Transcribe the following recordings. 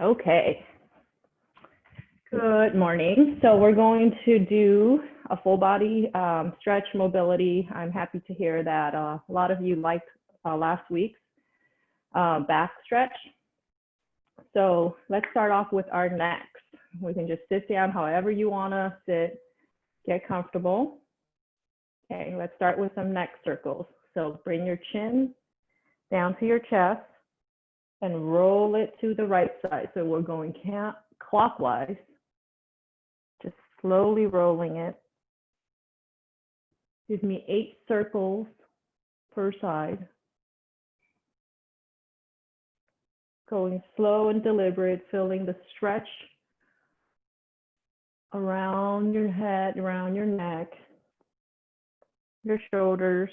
Okay. Good morning. So we're going to do a full body stretch mobility. I'm happy to hear that a lot of you liked last week's back stretch. So let's start off with our necks. We can just sit down however you want to sit, get comfortable. Okay, let's start with some neck circles. So bring your chin down to your chest and roll it to the right side. So we're going clockwise, just slowly rolling it. Gives me 8 circles per side. Going slow and deliberate, feeling the stretch around your head, around your neck, your shoulders.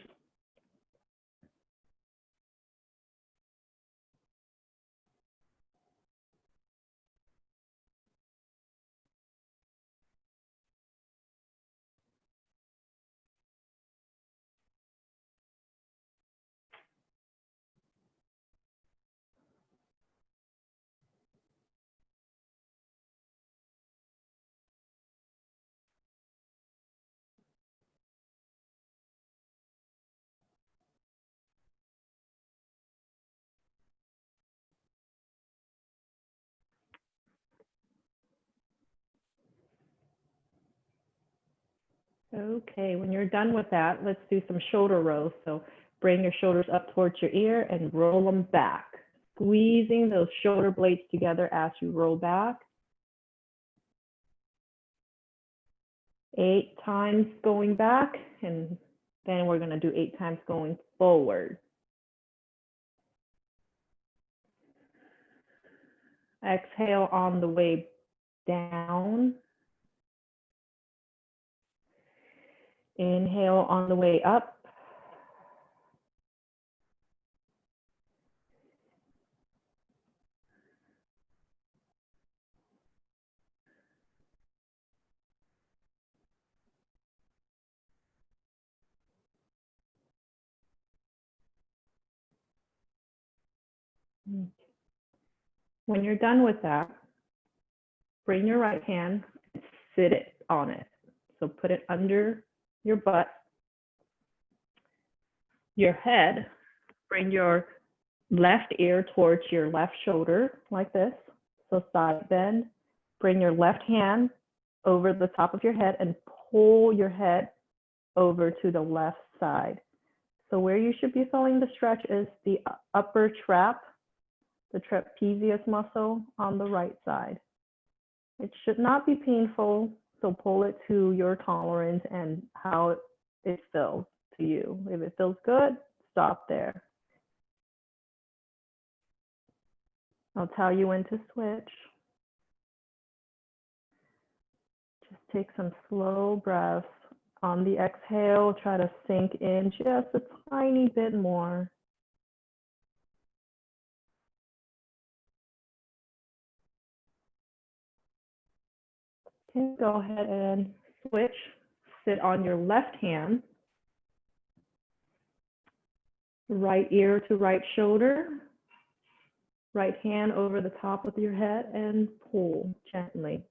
Okay, when you're done with that, let's do some shoulder rolls. So bring your shoulders up towards your ear and roll them back, squeezing those shoulder blades together as you roll back. 8 times going back, and then we're going to do 8 times going forward. Exhale on the way down. Inhale on the way up. When you're done with that, bring your right hand and sit it on it. So put it under your butt, your head. Bring your left ear towards your left shoulder like this. So side bend. Bring your left hand over the top of your head and pull your head over to the left side. So where you should be feeling the stretch is the upper trap, the trapezius muscle on the right side. It should not be painful, so pull it to your tolerance and how it feels to you. If it feels good, stop there. I'll tell you when to switch. Just take some slow breaths. On the exhale, try to sink in just a tiny bit more. Okay, go ahead and switch. Sit on your left hand. Right ear to right shoulder. Right hand over the top of your head and pull gently.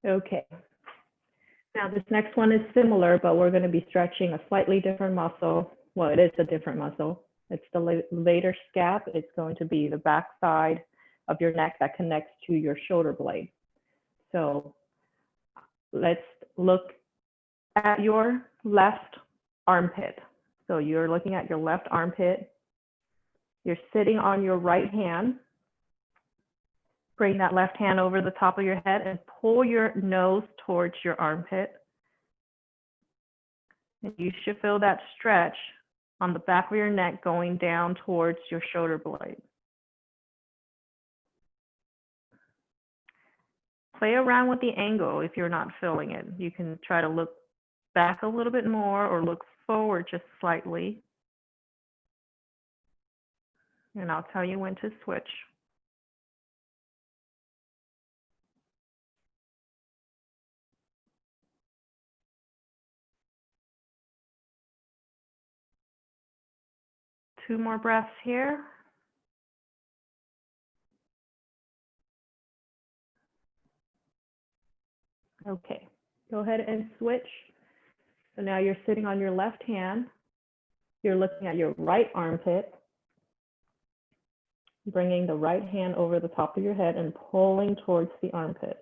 Okay. Now this next one is similar, but we're going to be stretching a slightly different muscle. Well, it is a different muscle. It's the later scap. It's going to be the back side of your neck that connects to your shoulder blade. So let's look at your left armpit. So you're looking at your left armpit. You're sitting on your right hand. Bring that left hand over the top of your head and pull your nose towards your armpit. And you should feel that stretch on the back of your neck going down towards your shoulder blade. Play around with the angle if you're not feeling it. You can try to look back a little bit more or look forward just slightly. And I'll tell you when to switch. Two more breaths here. Okay, go ahead and switch. So now you're sitting on your left hand. You're looking at your right armpit, bringing the right hand over the top of your head and pulling towards the armpit.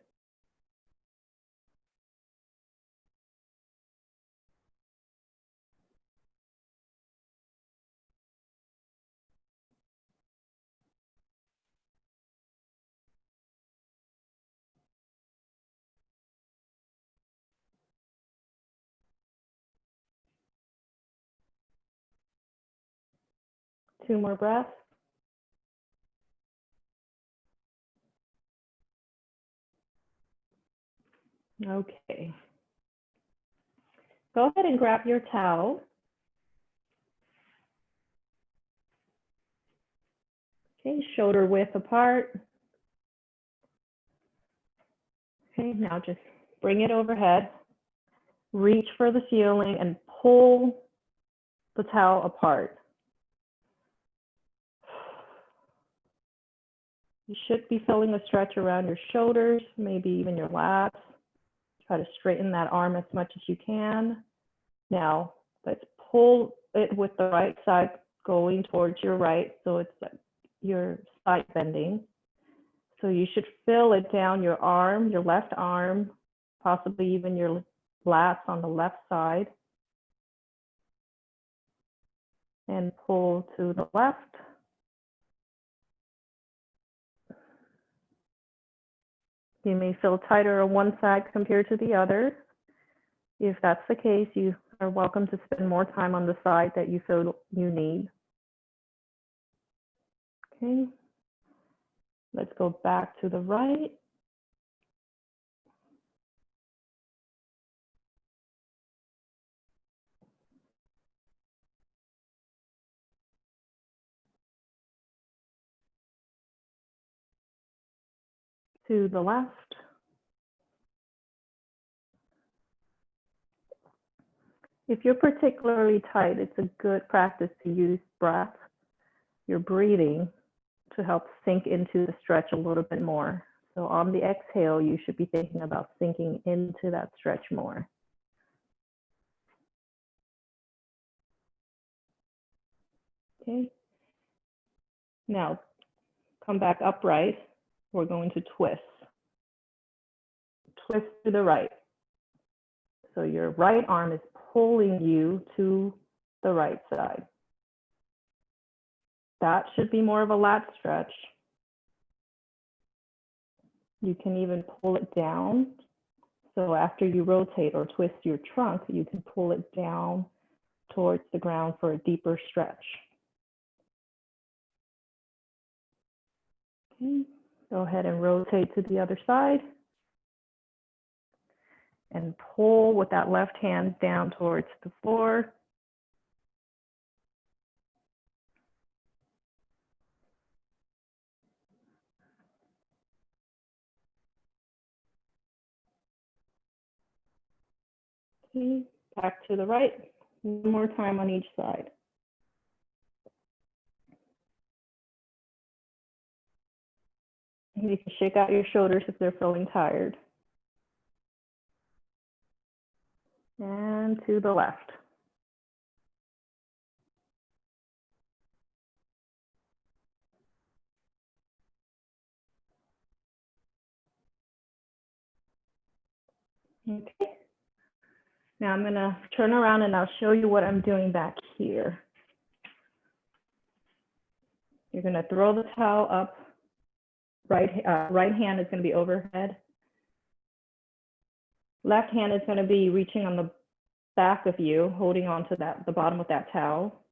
Two more breaths. Okay. Go ahead and grab your towel. Okay, shoulder width apart. Okay, now just bring it overhead. Reach for the ceiling and pull the towel apart. You should be feeling a stretch around your shoulders, maybe even your lats. Try to straighten that arm as much as you can. Now, let's pull it with the right side going towards your right, so it's your side bending. So you should feel it down your arm, your left arm, possibly even your lats on the left side. And pull to the left. You may feel tighter on one side compared to the other. If that's the case, you are welcome to spend more time on the side that you feel you need. Okay. Let's go back to the right. To the left. If you're particularly tight, it's a good practice to use breath, your breathing, to help sink into the stretch a little bit more. So on the exhale, you should be thinking about sinking into that stretch more. Okay. Now, come back upright. We're going to twist. Twist to the right. So your right arm is pulling you to the right side. That should be more of a lat stretch. You can even pull it down. So after you rotate or twist your trunk, you can pull it down towards the ground for a deeper stretch. Okay. Go ahead and rotate to the other side. And pull with that left hand down towards the floor. Okay, back to the right. One more time on each side. You can shake out your shoulders if they're feeling tired. And to the left. Okay. Now I'm going to turn around and I'll show you what I'm doing back here. You're going to throw the towel up. Right hand is going to be overhead. Left hand is going to be reaching on the back of you, holding on to the bottom of that towel.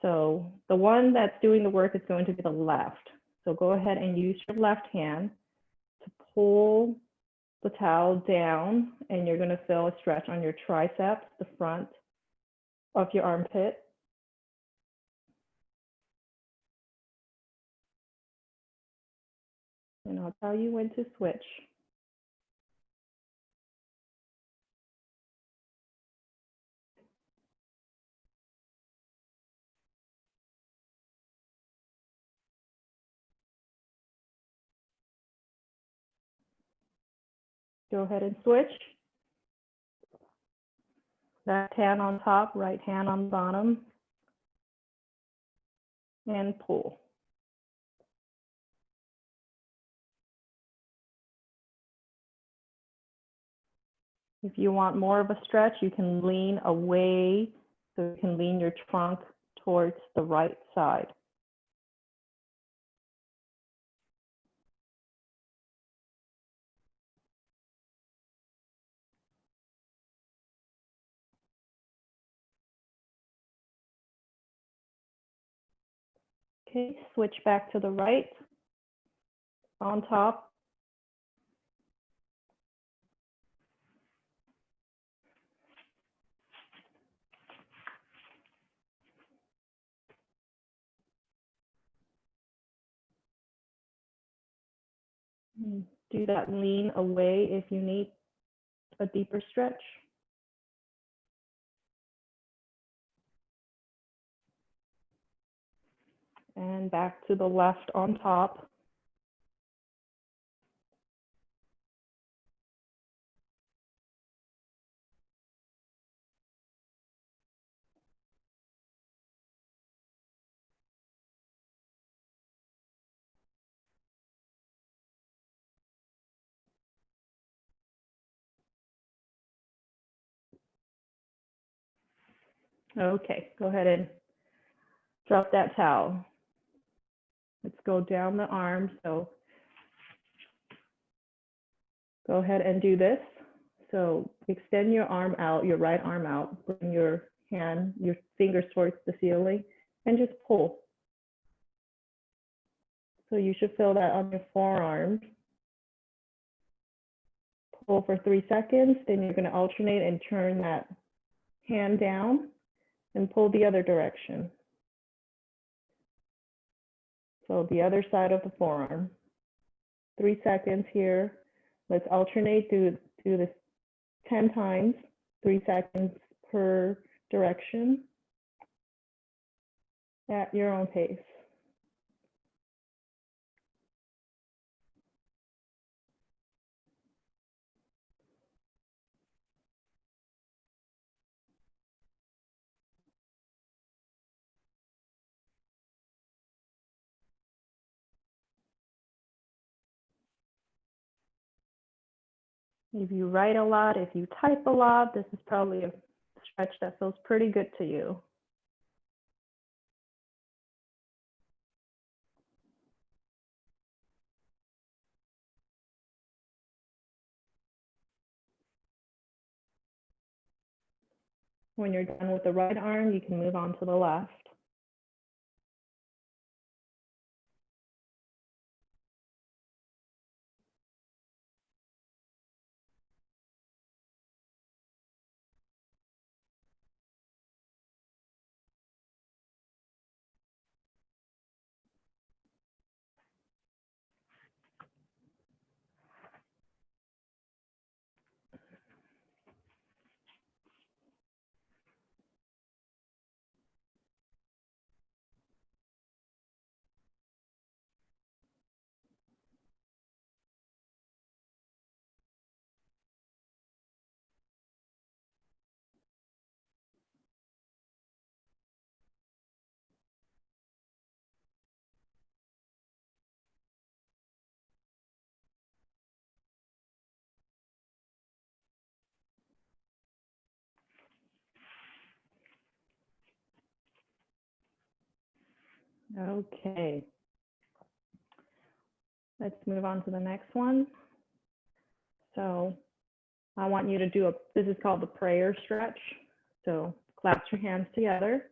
So the one that's doing the work is going to be the left. So go ahead and use your left hand to pull the towel down, and you're going to feel a stretch on your triceps, the front of your armpit. And I'll tell you when to switch. Go ahead and switch. Left hand on top, right hand on bottom, and pull. If you want more of a stretch, you can lean away, so you can lean your trunk towards the right side. Okay, switch back to the right, on top. Do that lean away if you need a deeper stretch. And back to the left on top. Okay, go ahead and drop that towel. Let's go down the arm. So go ahead and do this. So extend your arm out, your right arm out, bring your hand, your fingers towards the ceiling, and just pull. So you should feel that on your forearm. Pull for 3 seconds, then you're going to alternate and turn that hand down and pull the other direction. So the other side of the forearm. 3 seconds here. Let's alternate, do this 10 times, 3 seconds per direction at your own pace. If you write a lot, if you type a lot, this is probably a stretch that feels pretty good to you. When you're done with the right arm, you can move on to the left. Okay. Let's move on to the next one. So I want you to do this is called the prayer stretch. So clasp your hands together,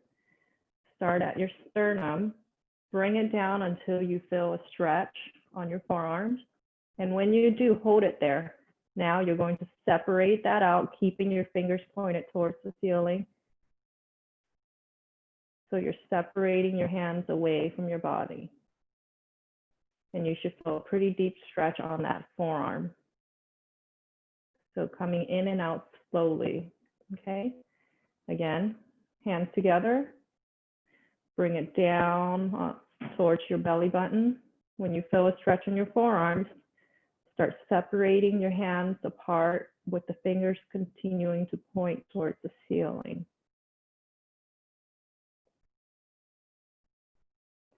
start at your sternum, bring it down until you feel a stretch on your forearms. And when you do, hold it there. Now you're going to separate that out, keeping your fingers pointed towards the ceiling. So you're separating your hands away from your body. And you should feel a pretty deep stretch on that forearm. So coming in and out slowly, okay? Again, hands together. Bring it down towards your belly button. When you feel a stretch in your forearms, start separating your hands apart with the fingers continuing to point towards the ceiling.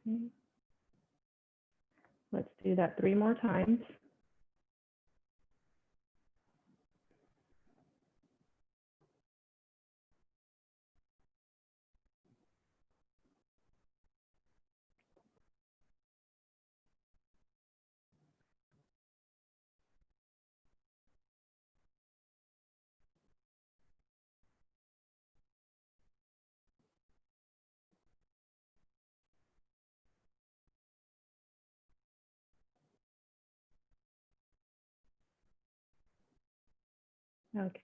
Okay. Let's do that 3 more times. Okay.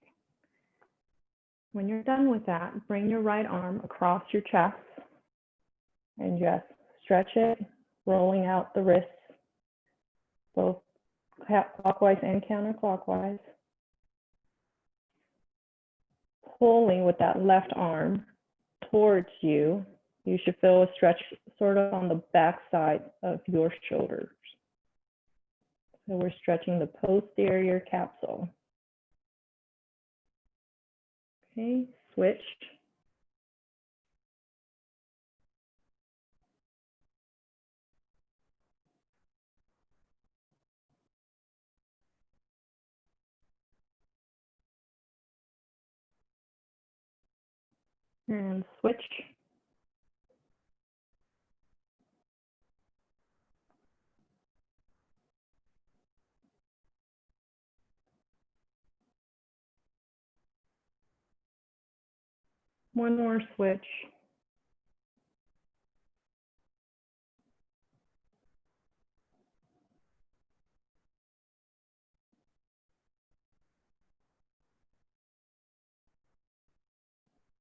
When you're done with that, bring your right arm across your chest and just stretch it, rolling out the wrists, both clockwise and counterclockwise. Pulling with that left arm towards you. You should feel a stretch sort of on the back side of your shoulders. So we're stretching the posterior capsule. Okay, switch. And switch. One more switch.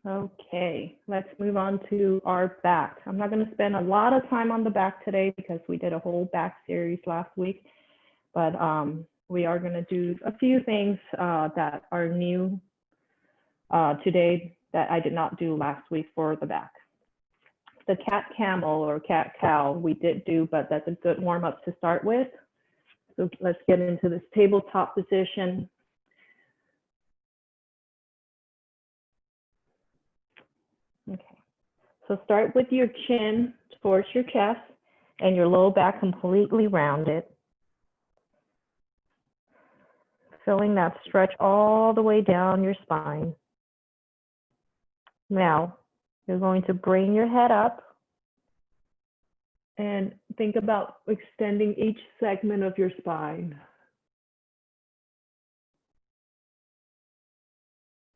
Okay, let's move on to our back. I'm not going to spend a lot of time on the back today because we did a whole back series last week, but we are going to do a few things that are new today that I did not do last week for the back. The cat camel or cat cow we did do, but that's a good warm up to start with. So let's get into this tabletop position. Okay, so start with your chin towards your chest and your low back completely rounded. Feeling that stretch all the way down your spine. Now, you're going to bring your head up and think about extending each segment of your spine.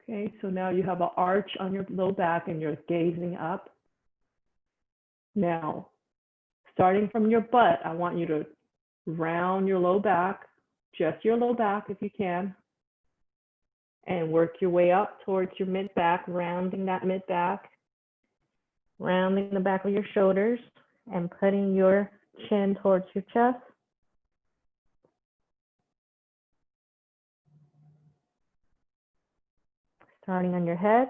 Okay, so now you have an arch on your low back and you're gazing up. Now, starting from your butt, I want you to round your low back, just your low back if you can, and work your way up towards your mid back, rounding that mid back, rounding the back of your shoulders, and putting your chin towards your chest. Starting on your head,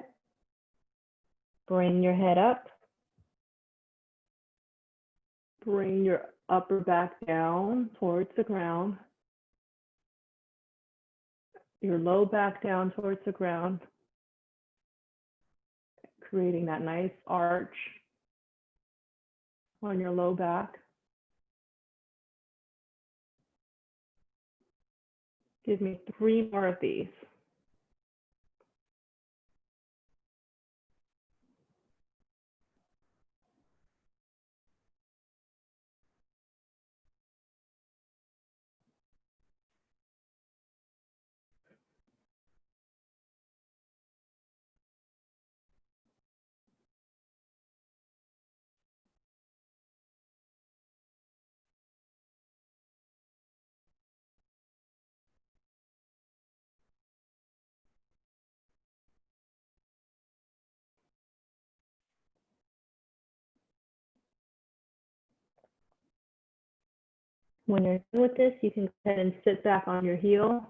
bring your head up, bring your upper back down towards the ground, your low back down towards the ground, creating that nice arch on your low back. Give me 3 more of these. When you're done with this, you can go ahead and sit back on your heel.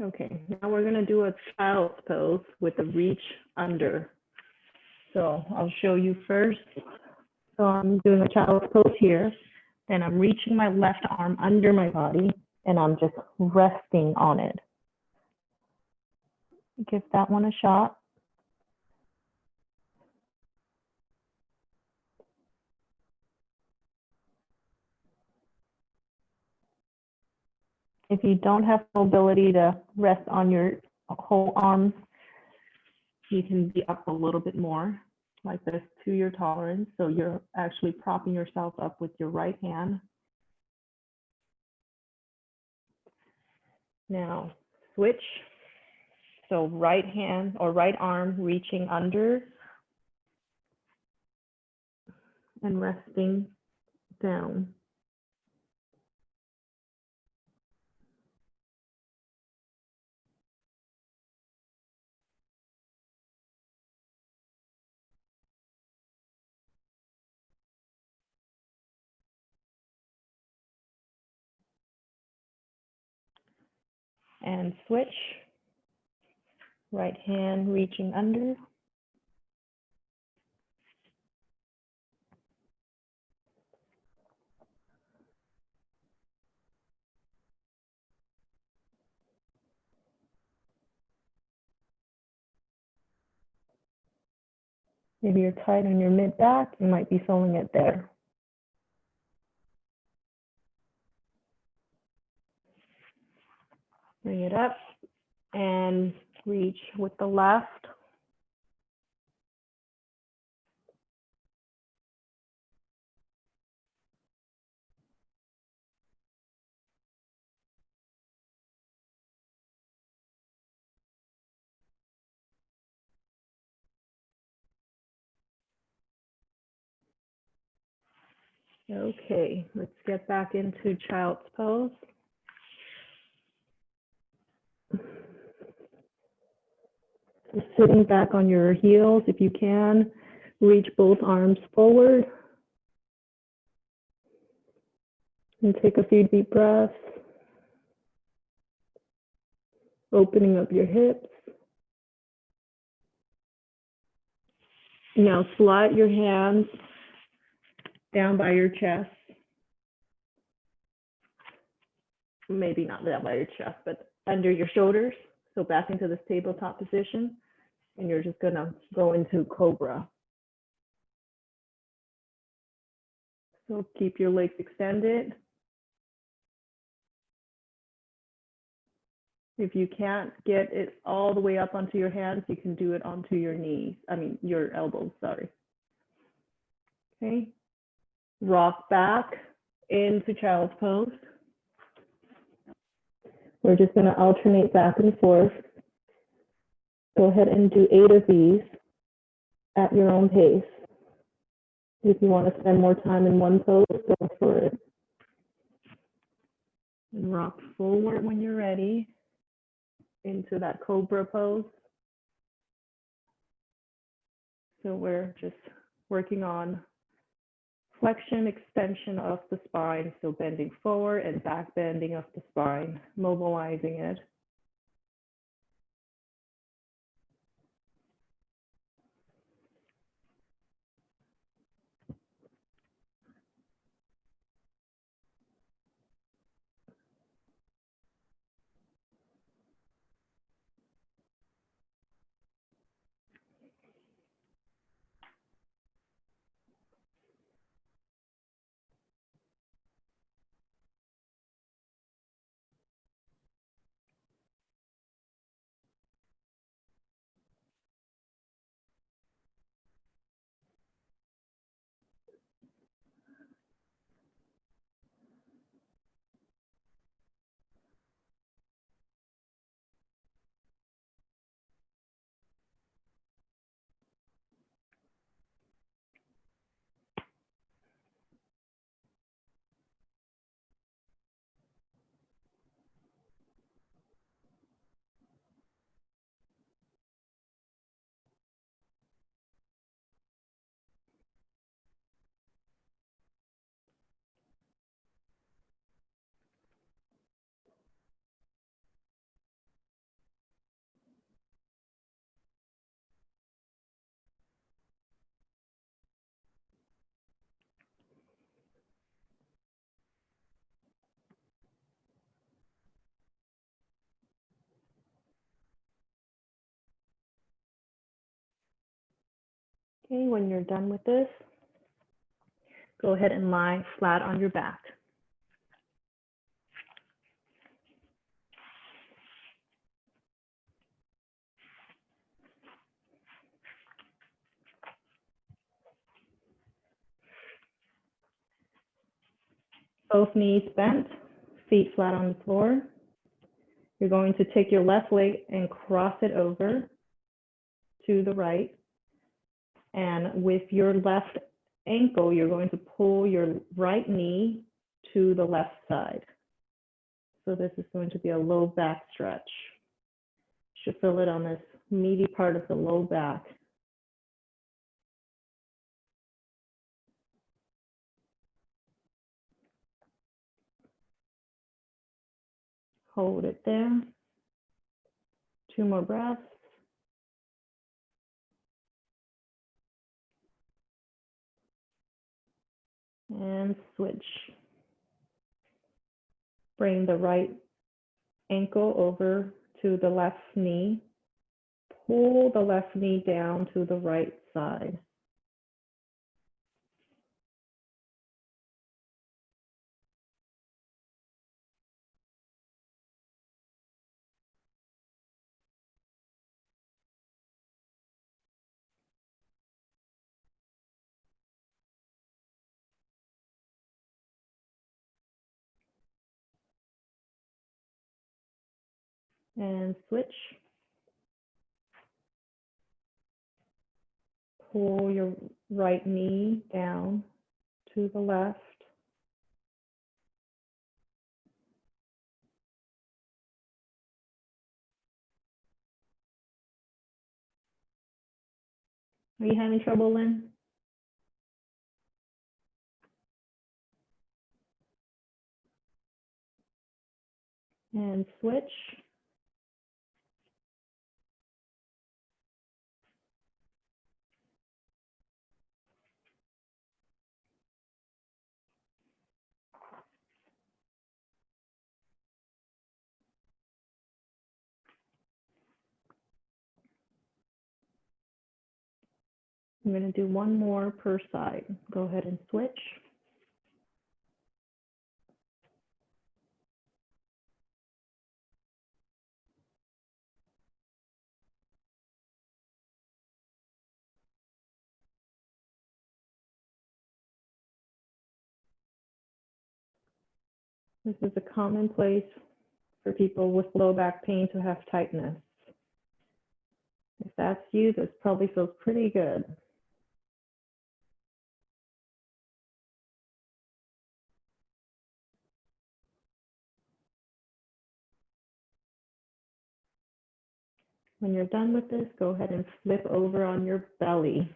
Okay, now we're gonna do a child's pose with a reach under. So I'll show you first. So I'm doing a child's pose here, and I'm reaching my left arm under my body, and I'm just resting on it. Give that one a shot. If you don't have mobility to rest on your whole arm, you can be up a little bit more, like this, to your tolerance. So you're actually propping yourself up with your right hand. Now switch. So right hand or right arm reaching under and resting down. And switch. Right hand reaching under. If you're tight on your mid back, you might be feeling it there. Bring it up and reach with the left. Okay, let's get back into child's pose. So sitting back on your heels if you can. Reach both arms forward. And take a few deep breaths. Opening up your hips. Now slide your hands down by your chest. Maybe not down by your chest, but under your shoulders. So back into this tabletop position. And you're just gonna go into cobra. So keep your legs extended. If you can't get it all the way up onto your hands, you can do it onto your knees. Your elbows, sorry. Okay. Rock back into child's pose. We're just going to alternate back and forth. Go ahead and do 8 of these at your own pace. If you want to spend more time in one pose, go for it. And rock forward when you're ready into that cobra pose. So we're just working on flexion, extension of the spine. So bending forward and back bending of the spine, mobilizing it. Okay, when you're done with this, go ahead and lie flat on your back. Both knees bent, feet flat on the floor. You're going to take your left leg and cross it over to the right. And with your left ankle, you're going to pull your right knee to the left side. So this is going to be a low back stretch. Should feel it on this meaty part of the low back. Hold it there. 2 more breaths. And switch. Bring the right ankle over to the left knee. Pull the left knee down to the right side. And switch. Pull your right knee down to the left. Are you having trouble, Lynn? And switch. I'm going to do one more per side. Go ahead and switch. This is a common place for people with low back pain to have tightness. If that's you, this probably feels pretty good. When you're done with this, go ahead and flip over on your belly.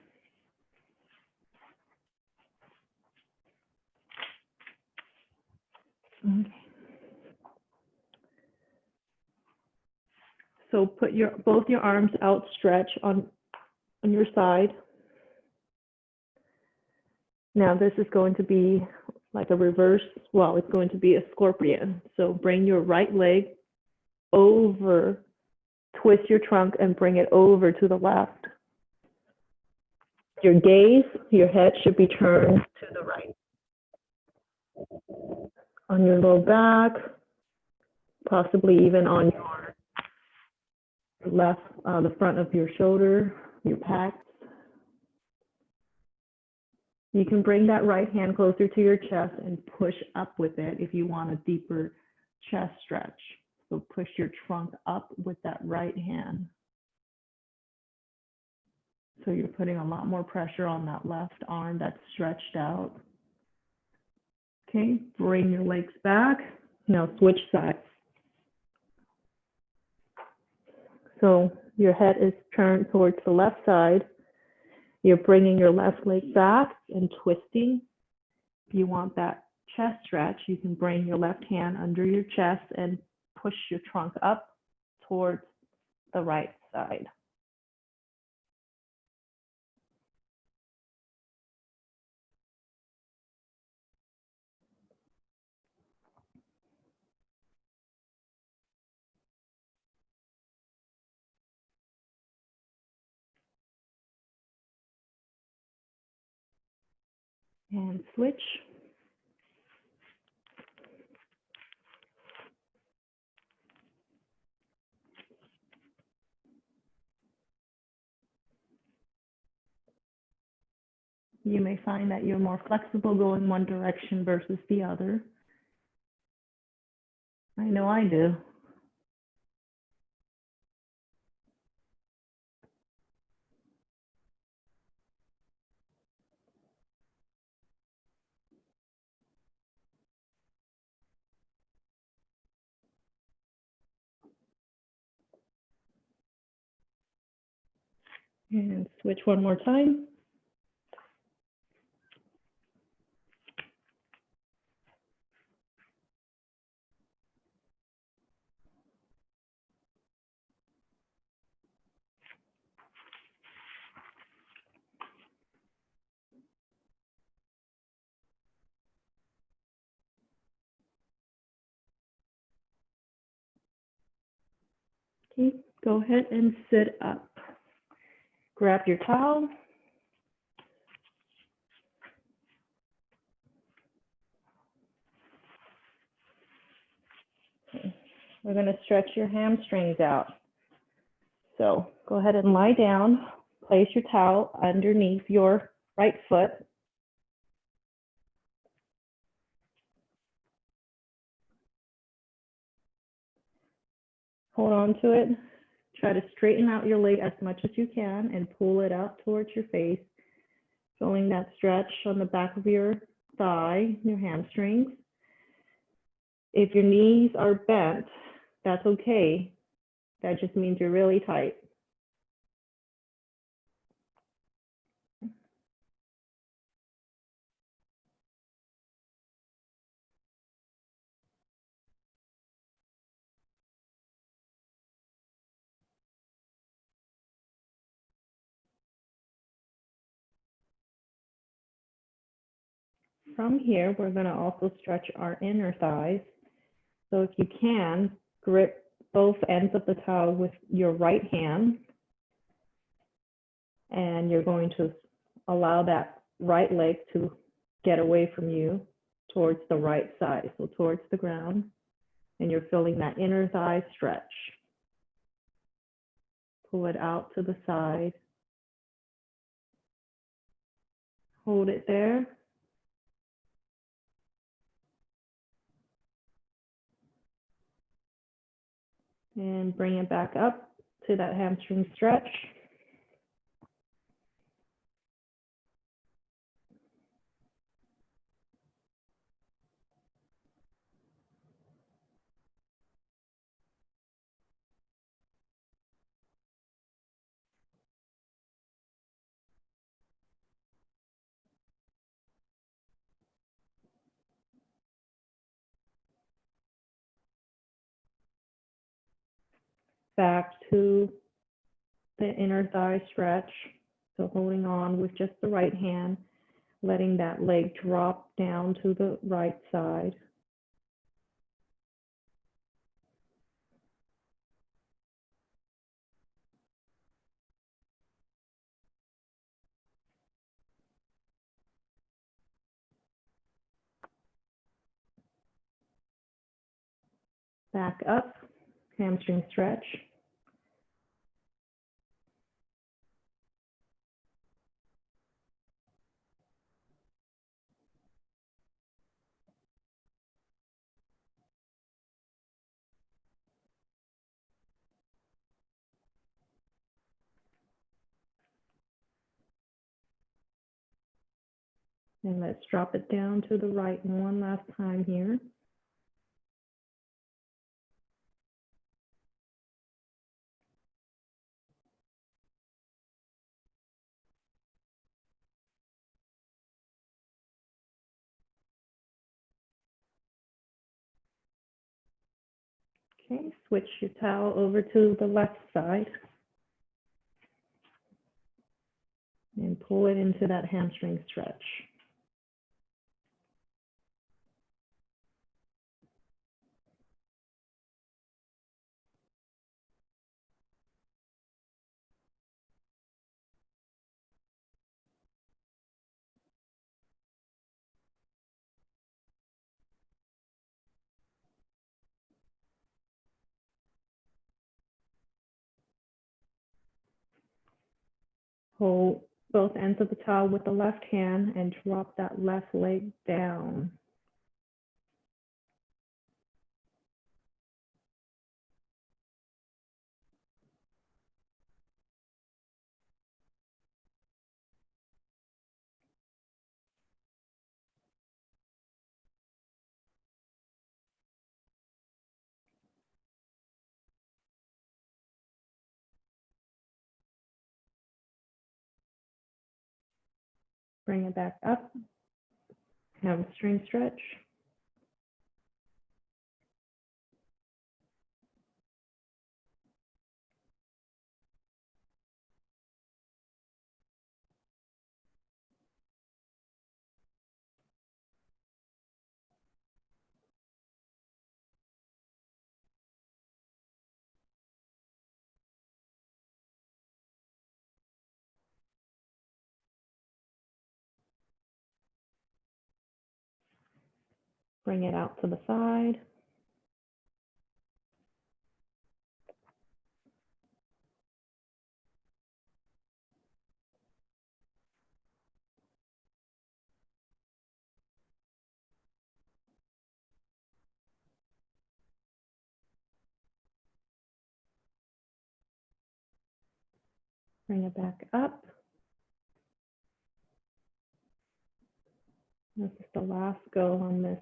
Okay. So put both your arms outstretched on your side. Now this is going to be like a reverse, well, it's going to be a scorpion. So bring your right leg over, twist your trunk and bring it over to the left. Your gaze, your head should be turned to the right. On your low back, possibly even on your left, the front of your shoulder, your pecs. You can bring that right hand closer to your chest and push up with it if you want a deeper chest stretch. So push your trunk up with that right hand. So you're putting a lot more pressure on that left arm that's stretched out. Okay, bring your legs back. Now switch sides. So your head is turned towards the left side. You're bringing your left leg back and twisting. If you want that chest stretch, you can bring your left hand under your chest and push your trunk up towards the right side. And switch. You may find that you're more flexible going one direction versus the other. I know I do. And switch one more time. Okay, go ahead and sit up. Grab your towel. Okay. We're going to stretch your hamstrings out. So go ahead and lie down. Place your towel underneath your right foot. Hold on to it. Try to straighten out your leg as much as you can and pull it out towards your face, feeling that stretch on the back of your thigh, your hamstrings. If your knees are bent, that's okay. That just means you're really tight. From here, we're going to also stretch our inner thighs. So if you can, grip both ends of the towel with your right hand, and you're going to allow that right leg to get away from you towards the right side, so towards the ground, and you're feeling that inner thigh stretch. Pull it out to the side. Hold it there. And bring it back up to that hamstring stretch. Back to the inner thigh stretch. So holding on with just the right hand, letting that leg drop down to the right side. Back up, hamstring stretch. And let's drop it down to the right one last time here. Okay, switch your towel over to the left side and pull it into that hamstring stretch. Hold both ends of the towel with the left hand and drop that left leg down. Bring it back up. Hamstring stretch. Bring it out to the side. Bring it back up. This is the last go on this.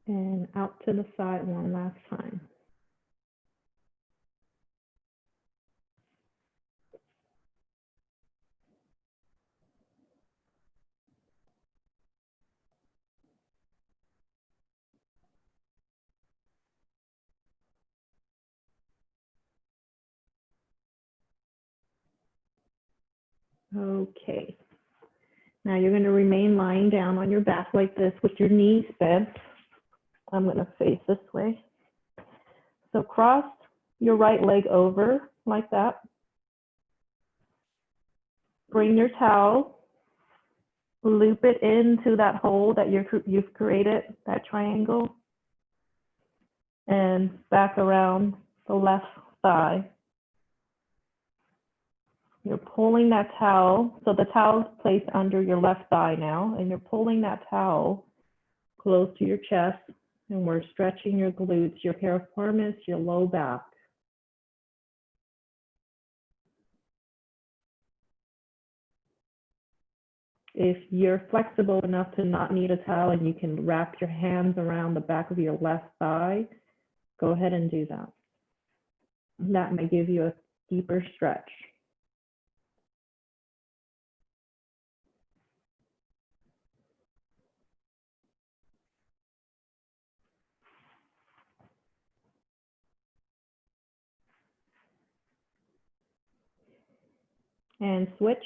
And out to the side one last time. Okay. Now you're going to remain lying down on your back like this with your knees bent. I'm going to face this way. So cross your right leg over like that. Bring your towel, loop it into that hole that you've created, that triangle, and back around the left thigh. You're pulling that towel, so the towel is placed under your left thigh now, and you're pulling that towel close to your chest, and we're stretching your glutes, your piriformis, your low back. If you're flexible enough to not need a towel and you can wrap your hands around the back of your left thigh, go ahead and do that. That may give you a deeper stretch. And switch.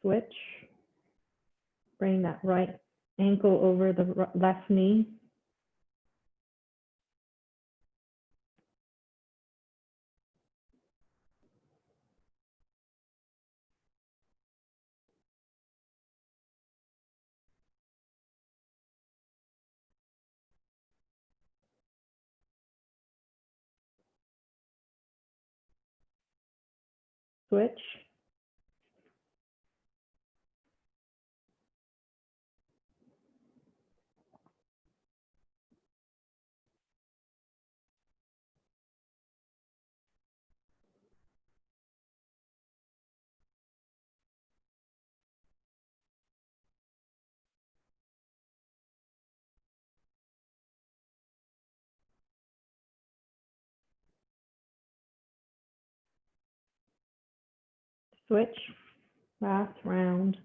Switch. Bring that right ankle over the left knee. Switch. Switch, last round.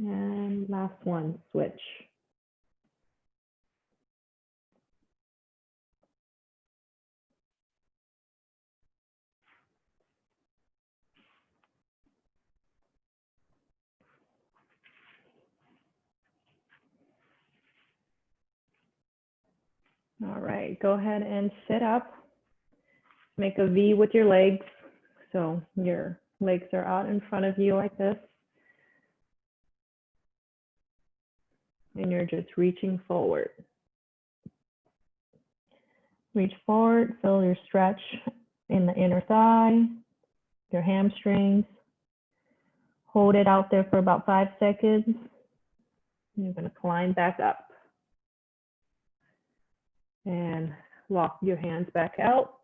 And last one, switch. All right, go ahead and sit up. Make a V with your legs. So your legs are out in front of you like this. And you're just reaching forward. Reach forward, feel your stretch in the inner thigh, your hamstrings. Hold it out there for about 5 seconds. You're going to climb back up. And walk your hands back out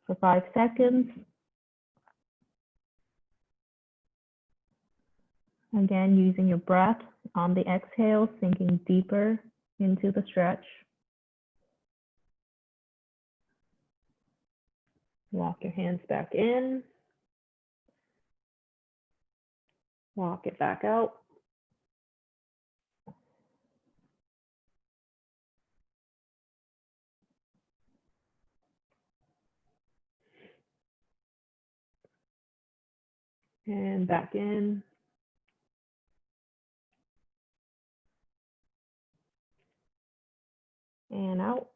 for 5 seconds. Again, using your breath on the exhale, sinking deeper into the stretch. Walk your hands back in. Walk it back out. And back in. And out.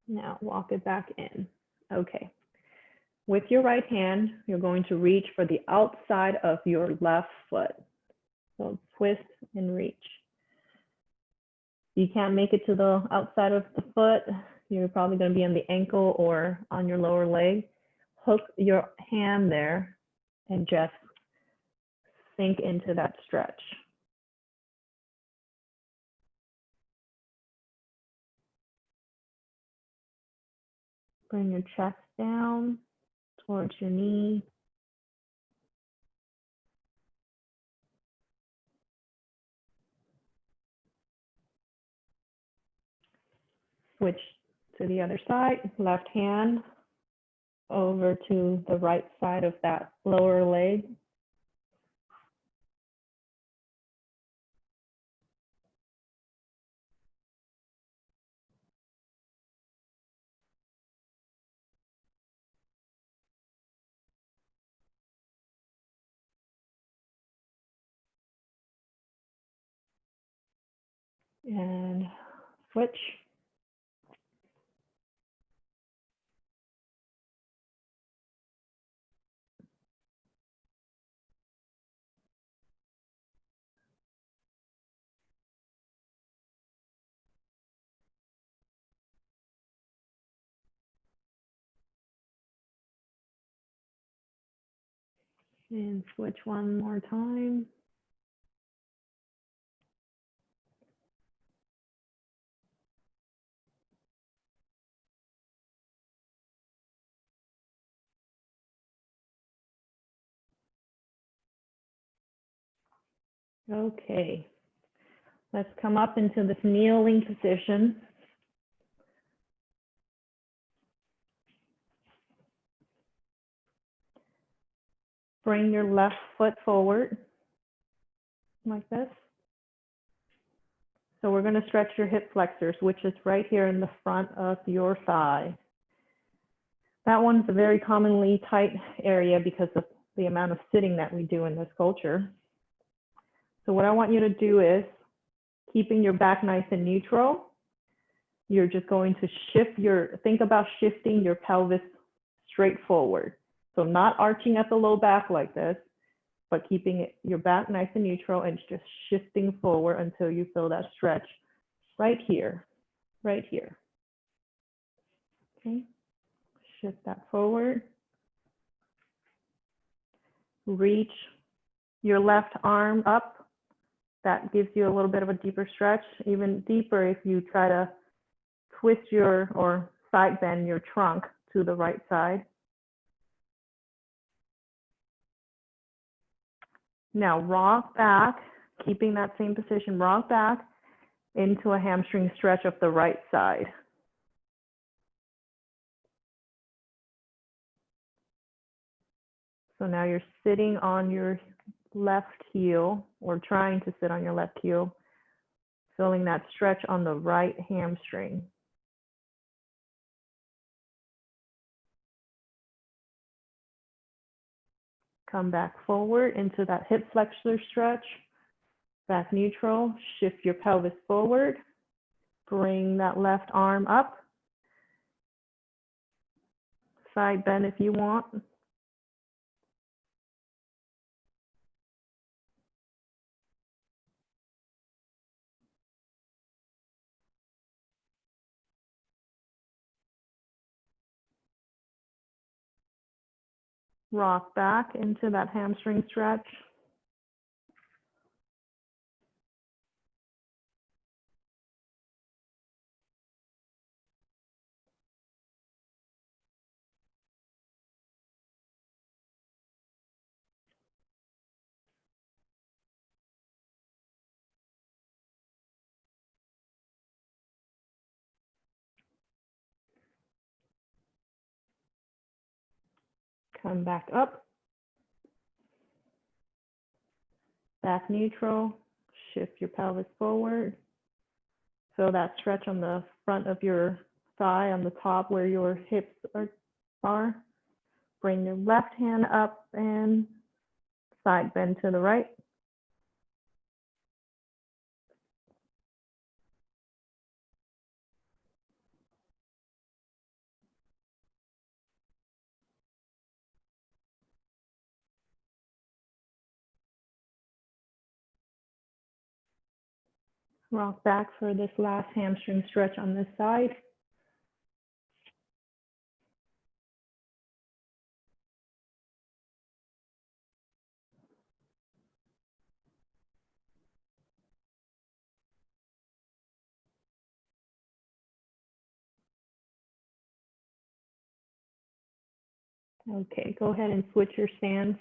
Now walk it back in. Okay. With your right hand, you're going to reach for the outside of your left foot. So twist and reach. You can't make it to the outside of the foot. You're probably going to be on the ankle or on your lower leg. Hook your hand there and just sink into that stretch. Bring your chest down towards your knee. Switch to the other side, left hand over to the right side of that lower leg. And switch. And switch one more time. Okay, let's come up into this kneeling position. Bring your left foot forward like this. So we're going to stretch your hip flexors, which is right here in the front of your thigh. That one's a very commonly tight area because of the amount of sitting that we do in this culture. So what I want you to do is, keeping your back nice and neutral, you're just going to think about shifting your pelvis straight forward. So not arching at the low back like this, but keeping your back nice and neutral and just shifting forward until you feel that stretch right here, right here. Okay, shift that forward. Reach your left arm up. That gives you a little bit of a deeper stretch, even deeper if you try to twist your or side bend your trunk to the right side. Now rock back, keeping that same position, rock back into a hamstring stretch of the right side. So now you're sitting on your left heel, or trying to sit on your left heel, feeling that stretch on the right hamstring. Come back forward into that hip flexor stretch. Back neutral, shift your pelvis forward. Bring that left arm up. Side bend if you want. Rock back into that hamstring stretch. Come back up. Back neutral, shift your pelvis forward. Feel that stretch on the front of your thigh, on the top where your hips are. Bring your left hand up and side bend to the right. Rock back for this last hamstring stretch on this side. Okay, go ahead and switch your stance.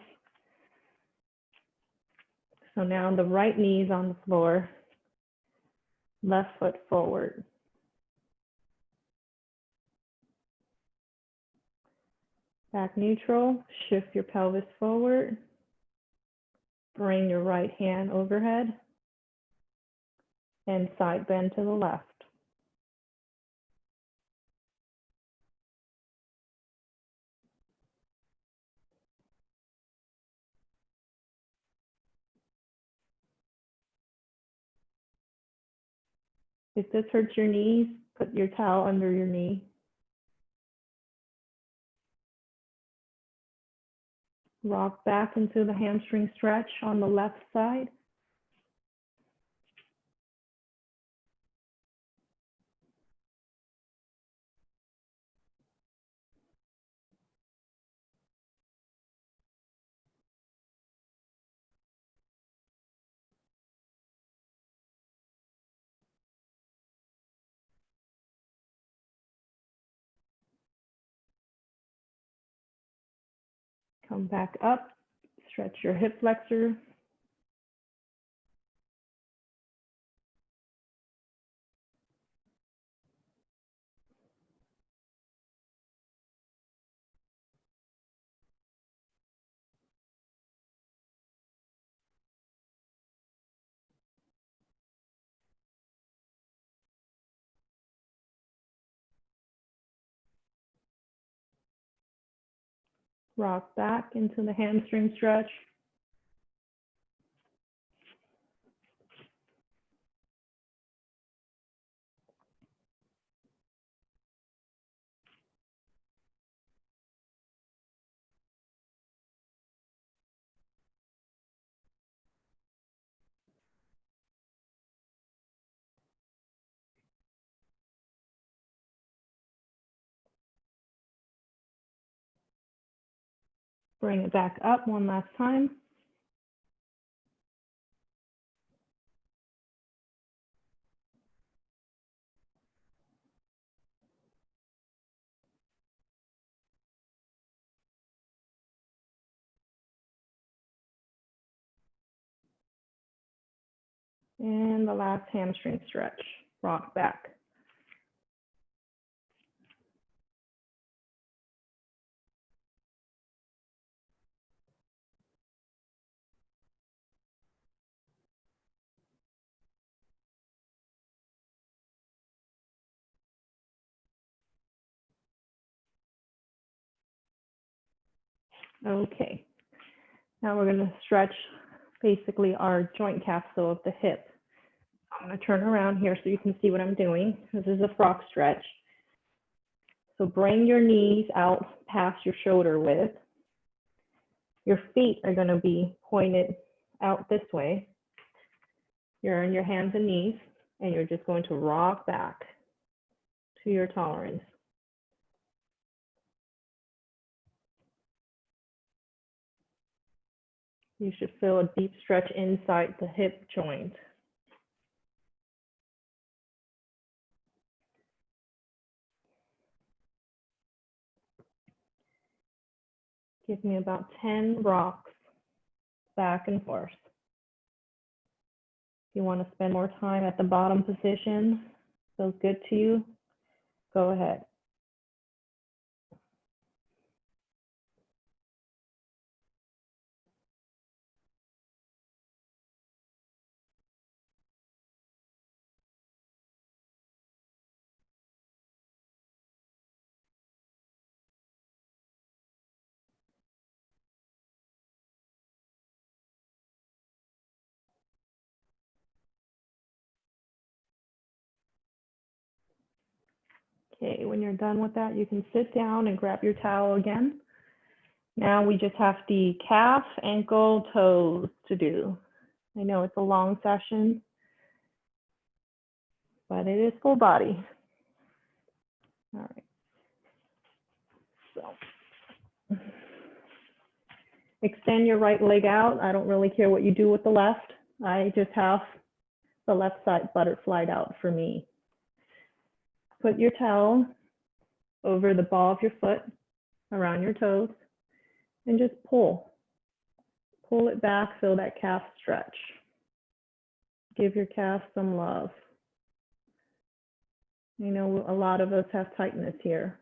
So now the right knee is on the floor, left foot forward. Back neutral, shift your pelvis forward. Bring your right hand overhead and side bend to the left. If this hurts your knees, put your towel under your knee. Rock back into the hamstring stretch on the left side. Come back up, stretch your hip flexor. Rock back into the hamstring stretch. Bring it back up one last time. And the last hamstring stretch, rock back. Okay, now we're going to stretch basically our joint capsule of the hip. I'm going to turn around here so you can see what I'm doing. This is a frog stretch. So bring your knees out past your shoulder width. Your feet are going to be pointed out this way. You're on your hands and knees, and you're just going to rock back to your tolerance. You should feel a deep stretch inside the hip joint. Give me about 10 rocks back and forth. If you want to spend more time at the bottom position, feels good to you, go ahead. Okay, when you're done with that, you can sit down and grab your towel again. Now we just have the calf, ankle, toes to do. I know it's a long session, but it is full body. All right. So extend your right leg out. I don't really care what you do with the left. I just have the left side butterflied out for me. Put your towel over the ball of your foot, around your toes, and just pull. Pull it back, feel that calf stretch. Give your calf some love. You know, a lot of us have tightness here.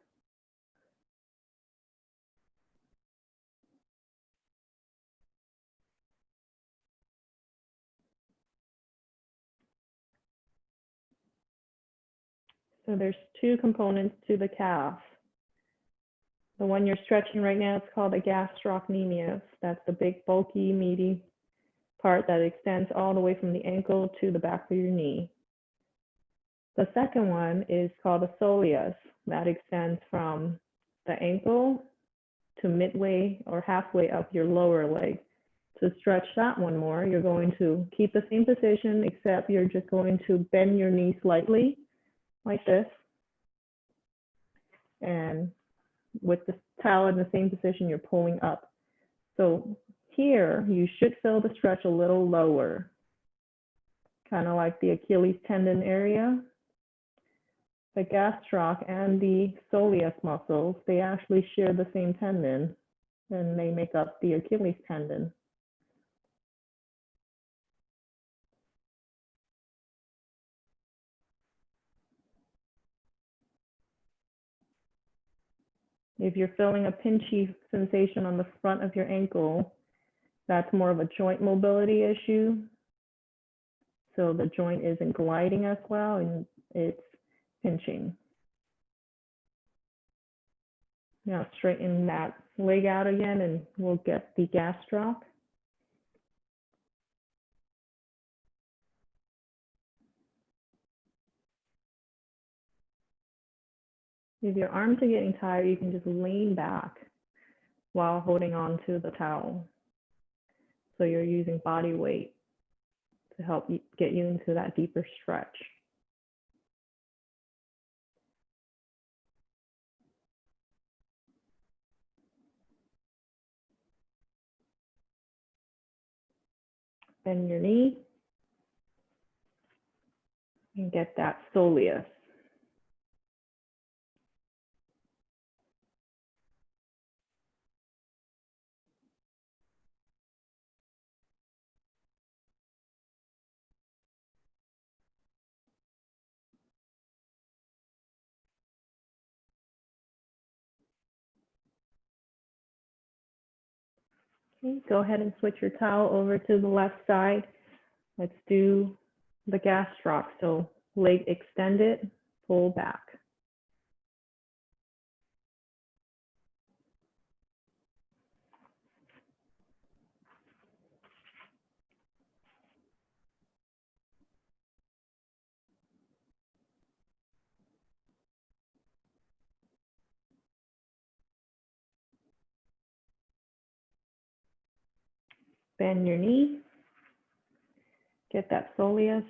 So there's two components to the calf. The one you're stretching right now is called the gastrocnemius. That's the big, bulky, meaty part that extends all the way from the ankle to the back of your knee. The second one is called the soleus. That extends from the ankle to midway or halfway up your lower leg. To stretch that one more, you're going to keep the same position, except you're just going to bend your knee slightly, like this. And with the towel in the same position, you're pulling up. So here, you should feel the stretch a little lower, kind of like the Achilles tendon area. The gastroc and the soleus muscles, they actually share the same tendon, and they make up the Achilles tendon. If you're feeling a pinchy sensation on the front of your ankle, that's more of a joint mobility issue. So the joint isn't gliding as well and it's pinching. Now straighten that leg out again and we'll get the gastroc. If your arms are getting tired, you can just lean back while holding on to the towel. So you're using body weight to help you get you into that deeper stretch. Bend your knee and get that soleus. Okay, go ahead and switch your towel over to the left side. Let's do the gastroc. So leg extended, pull back. Bend your knee, get that soleus.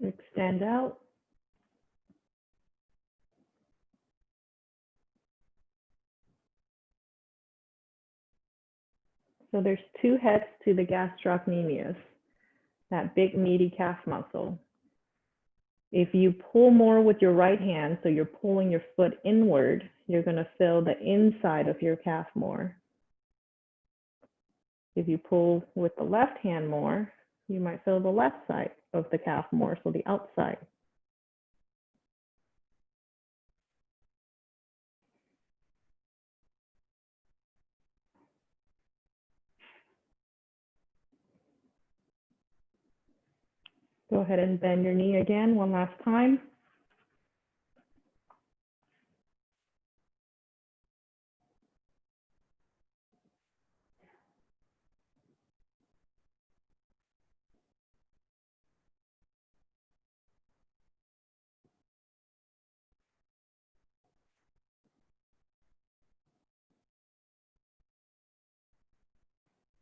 Extend out. So there's two heads to the gastrocnemius, that big meaty calf muscle. If you pull more with your right hand, so you're pulling your foot inward, you're going to feel the inside of your calf more. If you pull with the left hand more, you might feel the left side of the calf more, so the outside. Go ahead and bend your knee again one last time.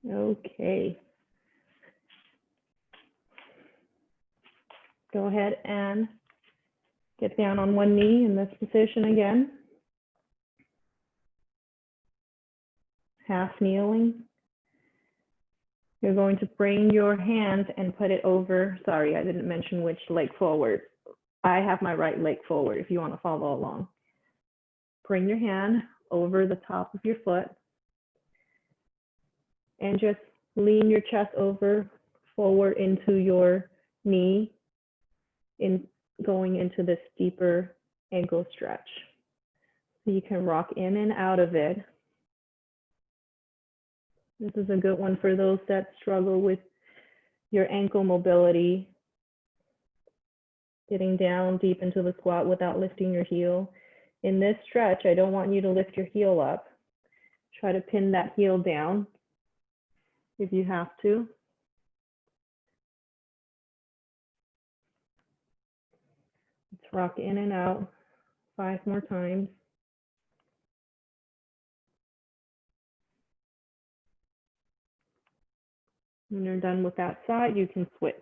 Okay. Go ahead and get down on one knee in this position again. Half kneeling. You're going to bring your hand and put it over, sorry, I didn't mention which leg forward. I have my right leg forward if you want to follow along. Bring your hand over the top of your foot and just lean your chest over forward into your knee, going into this deeper ankle stretch. So you can rock in and out of it. This is a good one for those that struggle with your ankle mobility, getting down deep into the squat without lifting your heel. In this stretch, I don't want you to lift your heel up. Try to pin that heel down if you have to. Let's rock in and out 5 more times. When you're done with that side, you can switch.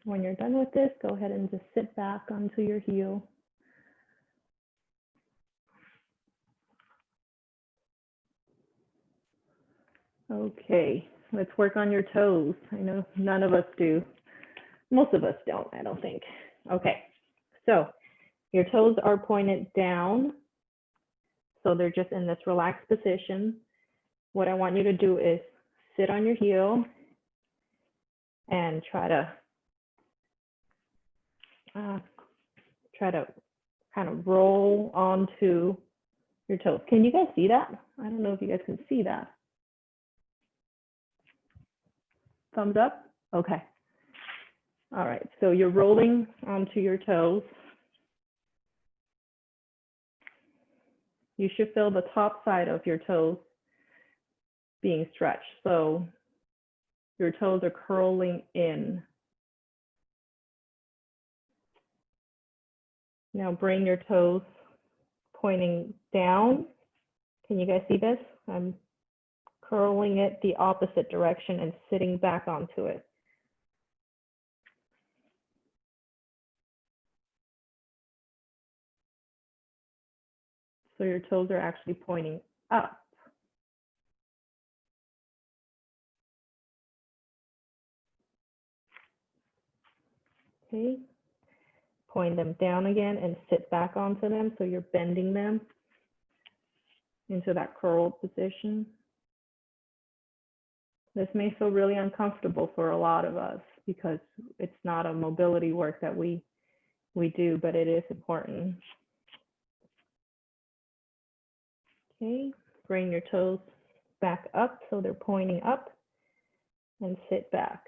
When you're done with this, go ahead and just sit back onto your heel. Okay, let's work on your toes. I know none of us do. Most of us don't, I don't think. Okay, so your toes are pointed down. So they're just in this relaxed position. What I want you to do is sit on your heel and try to kind of roll onto your toes. Can you guys see that? I don't know if you guys can see that. Thumbs up? Okay. All right, so you're rolling onto your toes. You should feel the top side of your toes being stretched. So your toes are curling in. Now bring your toes pointing down. Can you guys see this? I'm curling it the opposite direction and sitting back onto it. So your toes are actually pointing up. Okay, point them down again and sit back onto them. So you're bending them into that curled position. This may feel really uncomfortable for a lot of us because it's not a mobility work that we do, but it is important. Okay, bring your toes back up so they're pointing up and sit back.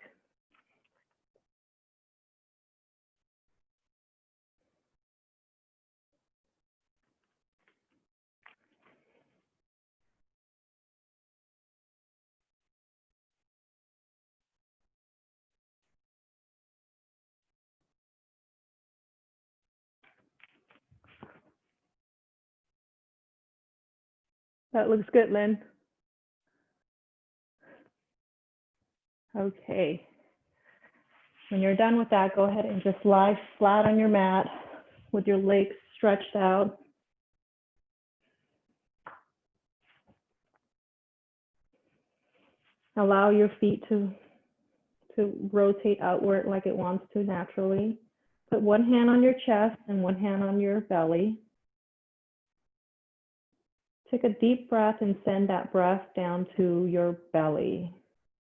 That looks good, Lynn. Okay. When you're done with that, go ahead and just lie flat on your mat with your legs stretched out. Allow your feet to rotate outward like it wants to naturally. Put one hand on your chest and one hand on your belly. Take a deep breath and send that breath down to your belly.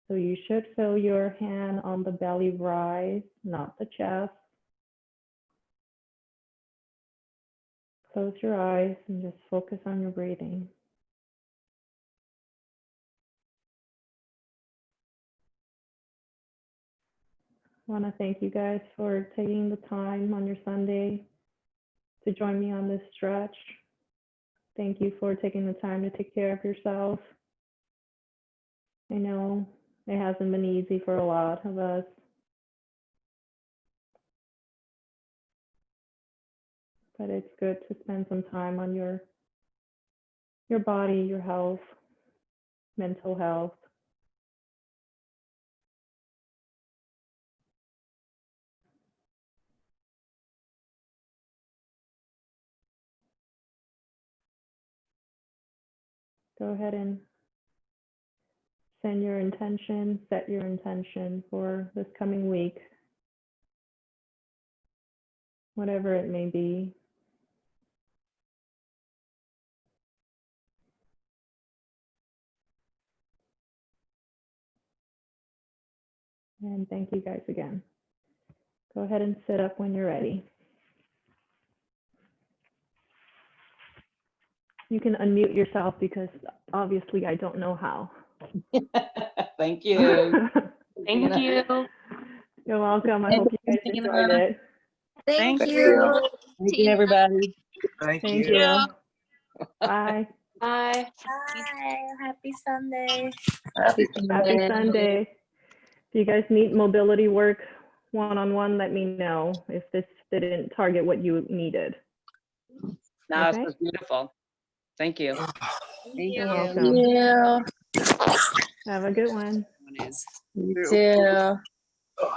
So you should feel your hand on the belly rise, not the chest. Close your eyes and just focus on your breathing. I want to thank you guys for taking the time on your Sunday to join me on this stretch. Thank you for taking the time to take care of yourself. I know it hasn't been easy for a lot of us. But it's good to spend some time on your body, your health, mental health. Go ahead and send your intention, set your intention for this coming week, whatever it may be. And thank you guys again. Go ahead and sit up when you're ready. You can unmute yourself because obviously I don't know how. Thank you. Thank you. You're welcome. I hope you guys enjoyed it. Thank Thank you. Thank you, everybody. Thank Thank you. you. Bye. Bye. Bye. Happy Sunday. Happy Happy Sunday. If you guys need mobility work one-on-one, let me know if this didn't target what you needed. No, Okay. it was beautiful. Thank you. Thank You're you. welcome. Have a good one. One is. You too. Oh.